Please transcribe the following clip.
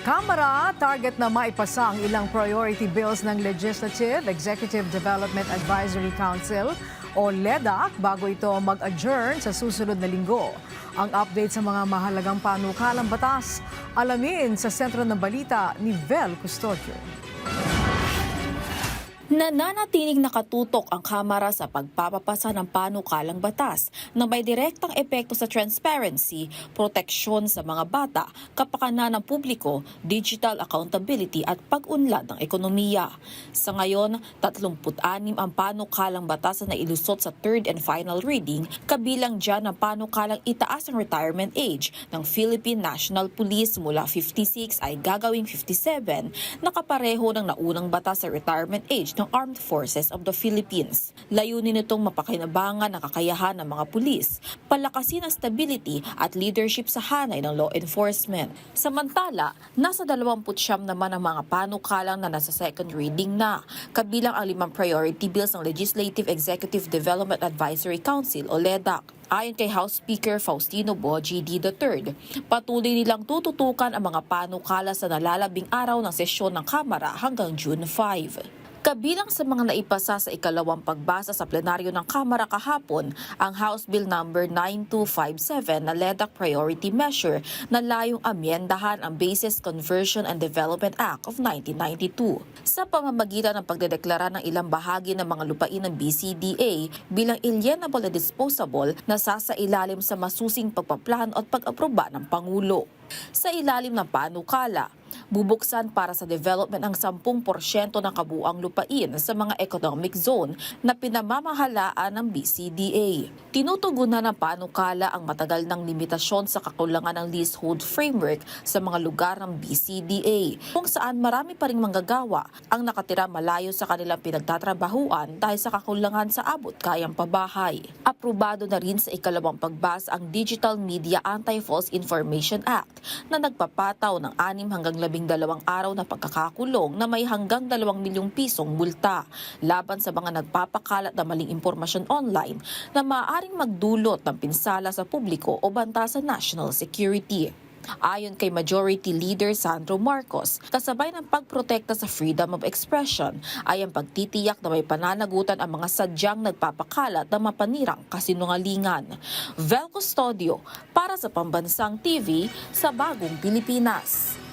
Kamara, target na maipasa ang ilang priority bills ng Legislative Executive Development Advisory Council o LEDAC bago ito mag-adjourn sa susunod na linggo. Ang update sa mga mahalagang panukalang batas, alamin sa sentro ng balita ni Vel Custodio. Nananatiling nakatutok ang Kamara sa pagpapapasa ng panukalang batas na may direktang epekto sa transparency, proteksyon sa mga bata, kapakanan ng publiko, digital accountability at pag-unlad ng ekonomiya. Sa ngayon, 36 ang panukalang batas na ilusot sa third and final reading, kabilang dyan ang panukalang itaas ang retirement age ng Philippine National Police mula 56 ay gagawing 57, nakapareho ng naunang batas sa retirement age ng Armed Forces of the Philippines. Layunin nitong mapakinabangan ang kakayahan ng mga pulis, palakasin ang stability at leadership sa hanay ng law enforcement. Samantala, nasa 29 naman ang mga panukalang na nasa second reading na, kabilang ang 5 priority bills ng Legislative Executive Development Advisory Council o LEDAC. Ayon kay House Speaker Faustino Boji D. III, patuloy nilang tututukan ang mga panukala sa nalalabing araw ng sesyon ng Kamara hanggang June 5. Kabilang sa mga naipasa sa ikalawang pagbasa sa plenaryo ng Kamara kahapon ang House Bill No. 9257 na LEDAC Priority Measure na layong amyendahan ang Bases Conversion and Development Act of 1992 sa pamamagitan ng pagdedeklara ng ilang bahagi ng mga lupain ng BCDA bilang alienable at disposable na sasailalim sa masusing pagpaplano at pag-aproba ng Pangulo. Sa ilalim ng panukala, bubuksan para sa development ang 10% ng kabuuang lupain sa mga economic zone na pinamamahalaan ng BCDA. Tinutugunan ng panukala ang matagal ng limitasyon sa kakulangan ng leasehold framework sa mga lugar ng BCDA, kung saan marami pa ring manggagawa ang nakatira malayo sa kanilang pinagtatrabahuan dahil sa kakulangan sa abot kayang pabahay. Aprobado na rin sa ikalawang pagbasa ang Digital Media Anti-False Information Act na nagpapataw ng 6 hanggang 12 araw na pagkakakulong na may hanggang 2 milyong pisong multa laban sa mga nagpapakalat na maling impormasyon online na maaaring magdulot ng pinsala sa publiko o banta sa national security. Ayon kay Majority Leader Sandro Marcos, kasabay ng pagprotekta sa freedom of expression ay ang pagtitiyak na may pananagutan ang mga sadyang nagpapakalat ng mapanirang kasinungalingan. Vel Custodio para sa Pambansang TV sa Bagong Pilipinas.